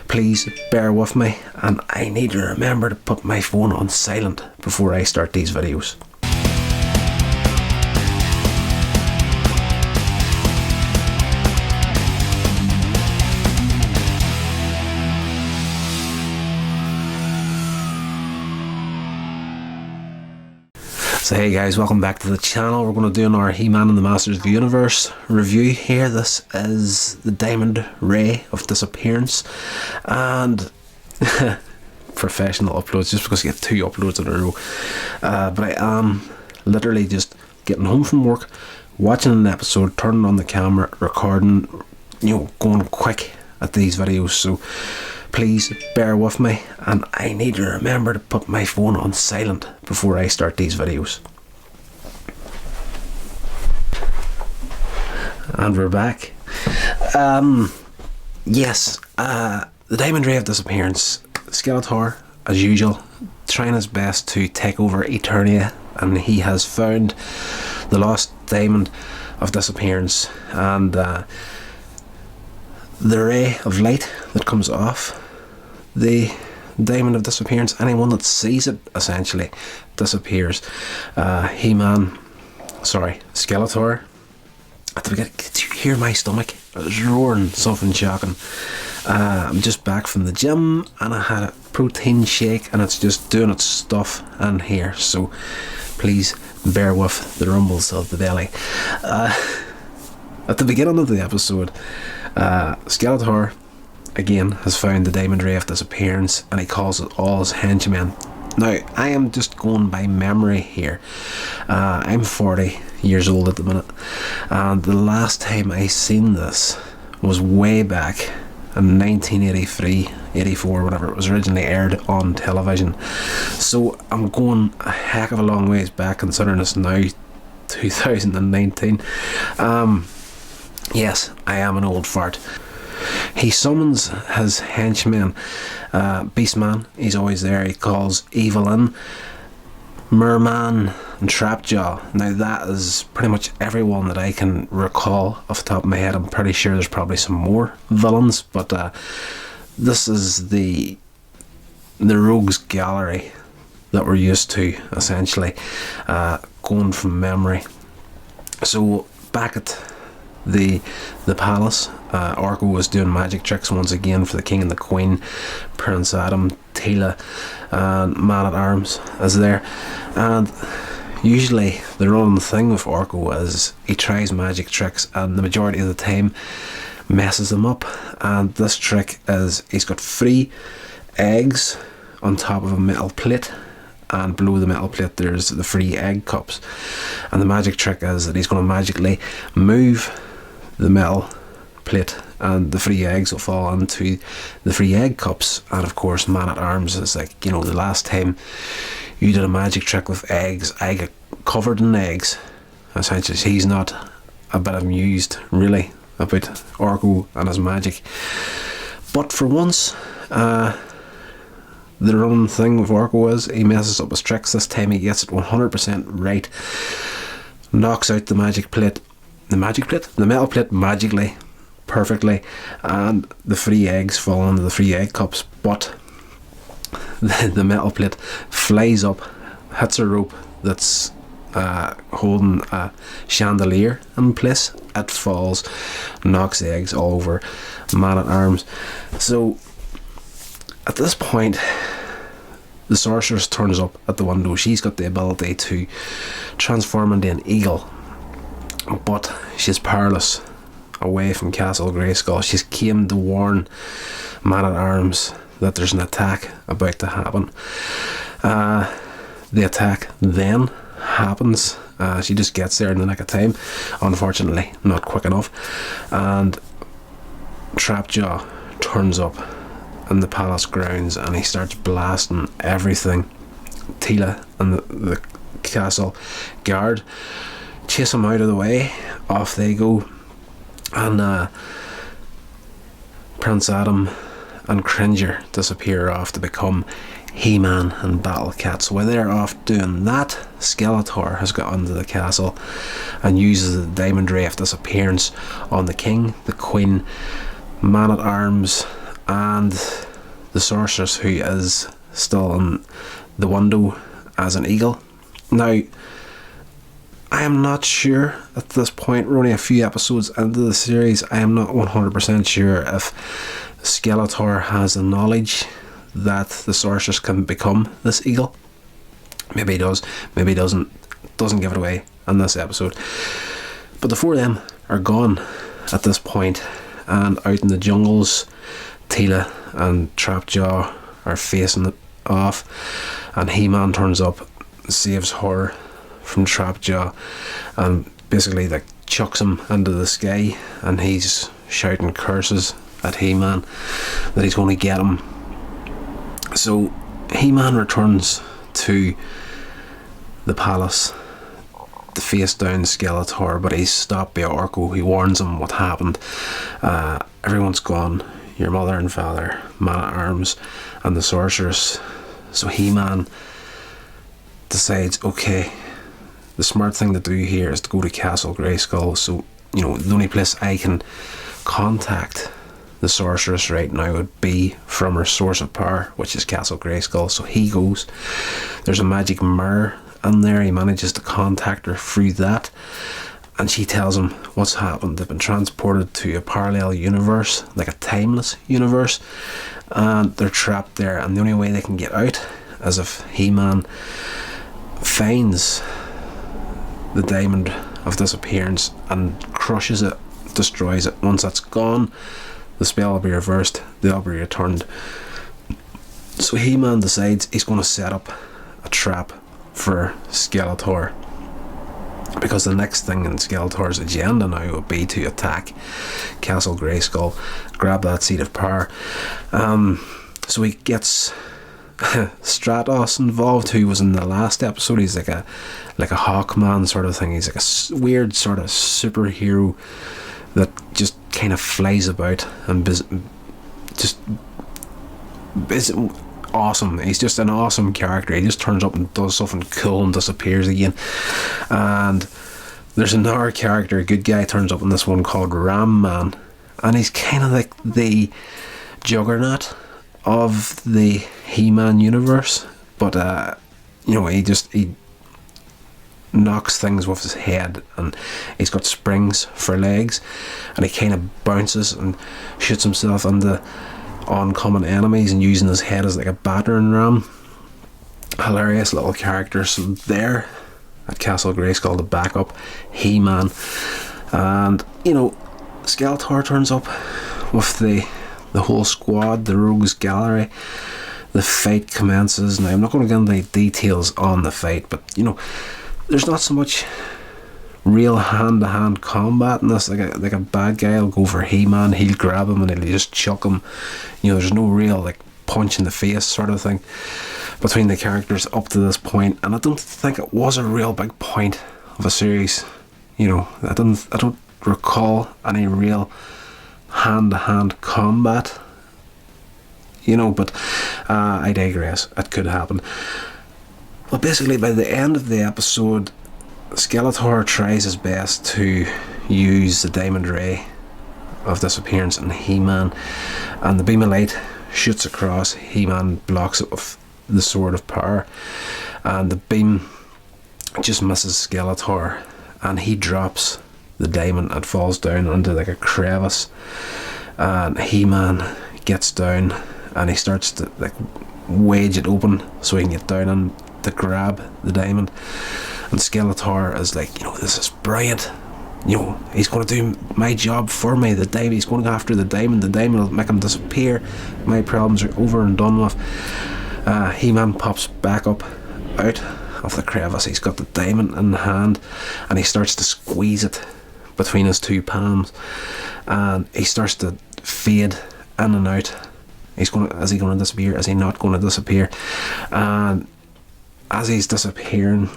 Please bear with me, and I need to remember to put my phone on silent before I start these videos. So hey guys, welcome back to the channel. We're going to do our He-Man and the Masters of the Universe review here. This is the Diamond Ray of Disappearance, and professional uploads just because you get 2 uploads in a row. But I am literally just getting home from work, watching an episode, turning on the camera, recording, going quick at these videos. So please bear with me, and I need to remember to put my phone on silent before I start these videos. And we're back. Yes, the Diamond Ray of Disappearance. Skeletor, as usual, trying his best to take over Eternia, and he has found the lost Diamond of Disappearance, and the ray of light that comes off the Diamond of Disappearance, anyone that sees it essentially disappears. Skeletor. Did you hear my stomach? It was roaring something shocking. I'm just back from the gym, and I had a protein shake, and it's just doing its stuff in here, so please bear with the rumbles of the belly. At the beginning of the episode, Skeletor again has found the Diamond Ray of Disappearance, and he calls it all his henchmen. Now, I am just going by memory here. I'm 40 years old at the minute, and the last time I seen this was way back in 1983, 84, whenever it was originally aired on television. So I'm going a heck of a long ways back, considering it's now 2019. Yes, I am an old fart. He summons his henchmen. Beastman, he's always there. He calls Evelyn, Merman, and Trapjaw. Now that is pretty much everyone that I can recall off the top of my head. I'm pretty sure there's probably some more villains, but this is the rogues gallery that we're used to, essentially, going from memory. So back at the palace, Orko was doing magic tricks once again for the king and the queen. Prince Adam, Teela, and Man-at-Arms is there, and usually the running thing with Orko is he tries magic tricks, and the majority of the time messes them up. And this trick is he's got 3 eggs on top of a metal plate, and below the metal plate there's the 3 egg cups, and the magic trick is that he's going to magically move the metal plate, and the 3 eggs will fall into the 3 egg cups. And of course, Man-at-Arms is like, the last time you did a magic trick with eggs, I got covered in eggs. Essentially, he's not a bit amused really about Orko and his magic. But for once, the running thing with Orko is he messes up his tricks. This time he gets it 100% right, knocks out the metal plate magically, perfectly, and the 3 eggs fall into the 3 egg cups. But the metal plate flies up, hits a rope that's holding a chandelier in place. It falls, knocks the eggs all over Man-at-Arms. So at this point, the sorceress turns up at the window. She's got the ability to transform into an eagle, but she's powerless away from Castle Grayskull. She's came to warn Man-at-Arms that there's an attack about to happen. The attack then happens. She just gets there in the nick of time, unfortunately not quick enough, and Trapjaw turns up in the palace grounds, and he starts blasting everything. Teela and the castle guard chase him out of the way. Off they go, and Prince Adam and Cringer disappear off to become He-Man and Battle Cat. So while they're off doing that, Skeletor has got onto the castle and uses the Diamond Ray of Disappearance on the king, the queen, Man-at-Arms, and the sorceress, who is still in the window as an eagle. Now, I am not sure at this point, we're only a few episodes into the series, I am not 100% sure if Skeletor has the knowledge that the sorceress can become this eagle. Maybe he does, maybe he doesn't give it away in this episode. But the four of them are gone at this point, and out in the jungles, Teela and Trapjaw are facing it off, and He-Man turns up, saves her from Trapjaw, and basically like chucks him into the sky, and he's shouting curses at He-Man that he's going to get him. So He-Man returns to the palace to face down Skeletor, but he's stopped by Orko. He warns him what happened. Everyone's gone, your mother and father, Man-at-Arms, and the sorceress. So He-Man decides, okay, the smart thing to do here is to go to Castle Grayskull. So, you know, the only place I can contact the sorceress right now would be from her source of power, which is Castle Grayskull. So he goes. There's a magic mirror in there. He manages to contact her through that, and she tells him what's happened. They've been transported to a parallel universe, like a timeless universe, and they're trapped there, and the only way they can get out is if He-Man finds the Diamond of Disappearance and crushes it, destroys it. Once that's gone, the spell will be reversed, they'll be returned. So He-Man decides he's going to set up a trap for Skeletor, because the next thing in Skeletor's agenda now would be to attack Castle Grayskull, grab that seat of power. So he gets Stratos involved, who was in the last episode. He's like a Hawkman sort of thing. He's like a weird sort of superhero that just kind of flies about and just is awesome. He's just an awesome character. He just turns up and does something cool and disappears again. And there's another character, a good guy, turns up in this one called Ram Man, and he's kind of like the Juggernaut of the He-Man universe, but you know, he knocks things with his head, and he's got springs for legs, and he kind of bounces and shoots himself into oncoming enemies and using his head as like a battering ram. Hilarious little character. So there at Castle Grayskull to back up He-Man, and you know, Skeletor turns up with the whole squad, the Rogues Gallery. The fight commences. Now I'm not going to get into the details on the fight, but you know, there's not so much real hand-to-hand combat in this. Like a bad guy will go for He-Man, he'll grab him and he'll just chuck him. You know, there's no real like punch in the face sort of thing between the characters up to this point, and I don't think it was a real big point of a series. You know, I don't recall any real hand-to-hand combat, you know, but I digress. It could happen. Well, basically by the end of the episode, Skeletor tries his best to use the Diamond Ray of Disappearance on He-Man, and the beam of light shoots across. He-Man blocks it with the Sword of Power, and the beam just misses Skeletor, and he drops the diamond and falls down into like a crevice, and He-Man gets down and he starts to like wedge it open so he can get down and to grab the diamond. And Skeletor is like, you know, this is brilliant, you know, he's going to do my job for me. The diamond, he's going to go after the diamond will make him disappear, my problems are over and done with. He-Man pops back up out of the crevice. He's got the diamond in the hand and he starts to squeeze it between his two palms, and he starts to fade in and out. Is he going to disappear? Is he not going to disappear? And as he's disappearing,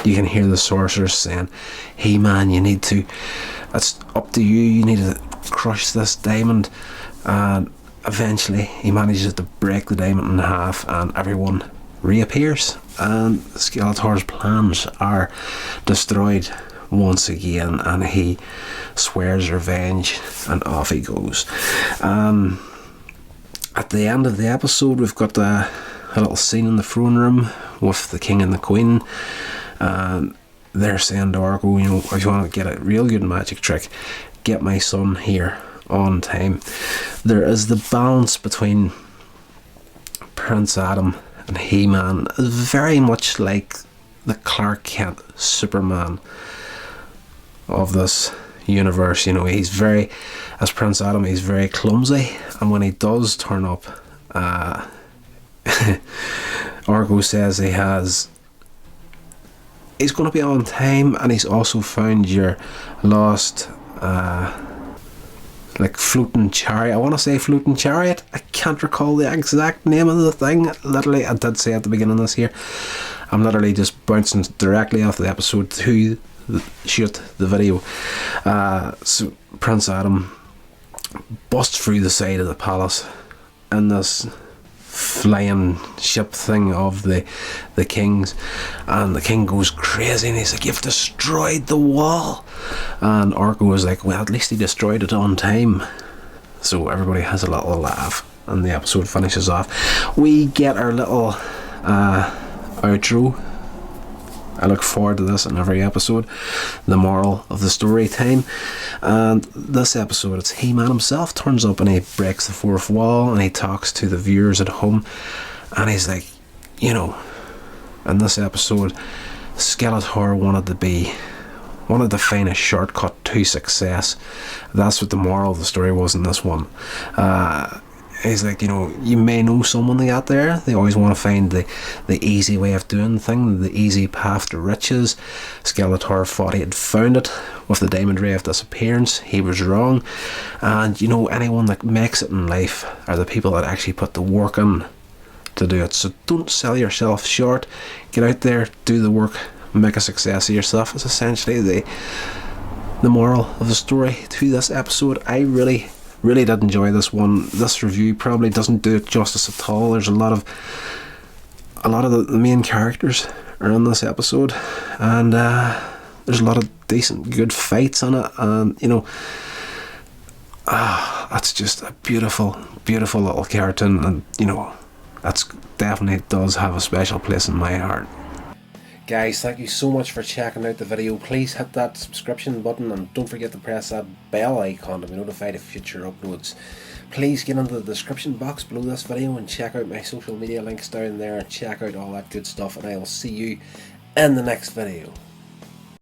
you can hear the sorceress saying, He-Man, it's up to you, you need to crush this diamond. And eventually he manages to break the diamond in half and everyone reappears, and Skeletor's plans are destroyed once again, and he swears revenge and off he goes. At the end of the episode, we've got a little scene in the throne room with the king and the queen, and they're saying to Argo, you know, if you want to get a real good magic trick, get my son here on time. There is the balance between Prince Adam and He-Man, very much like the Clark Kent Superman of this universe. You know, he's very, as Prince Adam, he's very clumsy, and when he does turn up, Argo says he's going to be on time, and he's also found your lost like floating chariot. I want to say floating chariot. I can't recall the exact name of the thing. Literally, I did say at the beginning of this here, I'm literally just bouncing directly off the episode to shoot the video. So Prince Adam busts through the side of the palace in this flying ship thing of the king's, and the king goes crazy and he's like, you've destroyed the wall. And Argo was like, well, at least he destroyed it on time. So everybody has a little laugh and the episode finishes off. We get our little outro. I look forward to this in every episode. The moral of the story time. And this episode, it's He-Man himself turns up and he breaks the fourth wall and he talks to the viewers at home. And he's like, you know, in this episode, Skeletor wanted to find a shortcut to success. That's what the moral of the story was in this one. He's like, you know, you may know someone out there, they always want to find the easy way of doing things, the easy path to riches. Skeletor thought he had found it with the Diamond Ray of Disappearance. He was wrong. And you know, anyone that makes it in life are the people that actually put the work in to do it. So don't sell yourself short. Get out there, do the work, make a success of yourself. It's essentially the moral of the story to this episode. I really did enjoy this one. This review probably doesn't do it justice at all. There's a lot of the main characters are in this episode, and there's a lot of decent, good fights in it, and you know, that's just a beautiful little cartoon, and you know, that's definitely does have a special place in my heart. Guys, thank you so much for checking out the video. Please hit that subscription button and don't forget to press that bell icon to be notified of future uploads. Please get into the description box below this video and check out my social media links down there and check out all that good stuff, and I will see you in the next video.